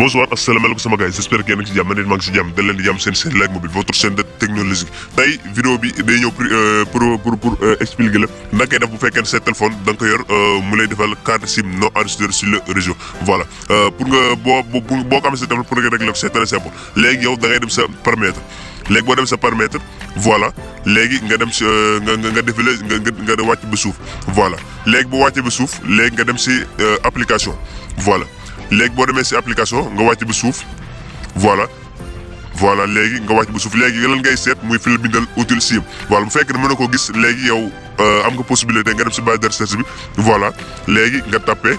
Bonsoir, asalaamaaleykum sama gars yi j'espère que yéen a ngi si jàmm man it maa ngi si jàmm da leen di jàmm seen série Like Mobile votre chaîne de technologie tey vidéo bi day ñëw pour expliquer la naka ngay def bu fekkee ne sa téléphone da nga ko yor mu lay defal carte SIM non enregistrée sur le réseau voilà pour nga boo ko amee sa téléphone pour nga régler ko c'est très simple léegi yow da ngay dem sa paramètre léegi boo dem sa paramètre voilà léegi nga dem si nga défilé nga wàcc ba suuf voilà léegi boo wàccee ba suuf léegi nga dem si application voilà. léegi boo demee si application nga wàcc ba suuf voilà léegi nga wàcc ba suuf léegi lan ngay seet muy fi la bindal utile SIM voilà bu fekkee ne mën na koo gis léegi yow am nga possibilité nga dem si base de recherche bi voilà léegi nga tapé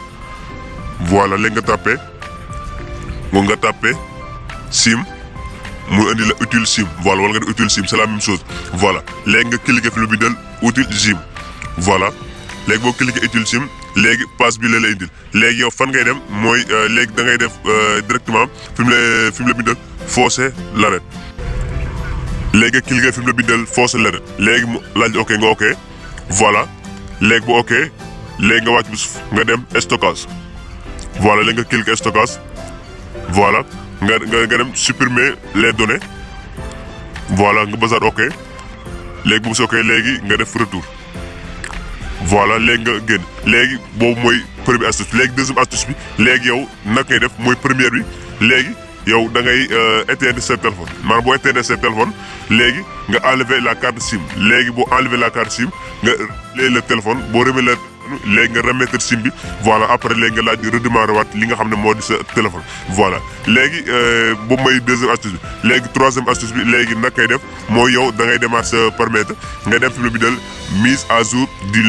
voilà léegi nga tapé SIM mu indi la utile SIM voilà wala nga di utile SIM c'est la même chose voilà léegi nga cliqué fi la bindal utile SIM voilà léegi boo cliqué utile SIM léegi passe bi la indil léegi yow fan ngay dem mooy léegi da ngay def directement fi mu la bindal fausser l'arrêt léegi nga cliquer fi mu la bindal fausser l'arrêt léegi mu laaj ok nga ok voilà léegi bu ok léegi nga wàcc bi suuf nga dem stockage voilà léegi nga cliquer stockage voilà nga dem supprimer les données voilà nga basaat ok léegi bu si ok léegi nga def retour. voilà léegi nga génn léegi boobu mooy première astuce léegi deuxième astuce bi léegi yow naka ngay def mooy première bi léegi yow da ngay éteindre sa téléphone maanaam boo éteindre sa téléphone léegi nga enlever la carte SIM léegi boo enlever la carte SIM nga relai le téléphone boo remet la léegi nga remettre SIM bi voilà après léegi nga laaj redémarrer waat li nga xam ne moo di sa téléphone voilà léegi boobu mooy deuxième astuce bi léegi troisième astuce bi léegi naka ngay def mooy yow da ngay démarrer sa paramètre nga dem fi mu bindal mise à jour du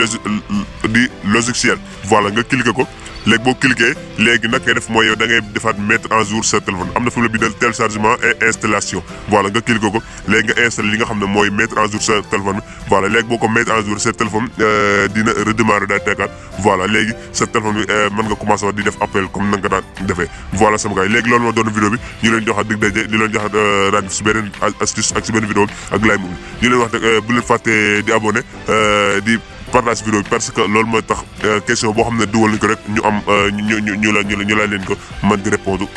logiciel voilà nga cliquer ko léegi boo cliquer léegi nag ngay def mooy yow da ngay defaat mettre en jour sa téléphone am na fu mu la bindal téléchargement et installation voilà nga cliquer ko léegi nga installer li nga xam ne mooy mettre en jour sa téléphone bi voilà léegi boo ko mettre en jour sa téléphone dina redémarrer daal tekkaat voilà léegi sa téléphone bi mën nga commencer wax di def appel comme na nga ko daan defee voilà sama gars yi léegi loolu moo doon vidéo bi ñu leen joxaat dig daje di leen joxaat rendez-vous si beneen astuce ak si beneen vidéo ak Like Mobile ñu leen wax rek bu leen fàttee di abonné di partage vidéo bi parce que loolu mooy tax question boo xam ne dugal nañ ko rek ñu am ñu la leen ko mën di répondre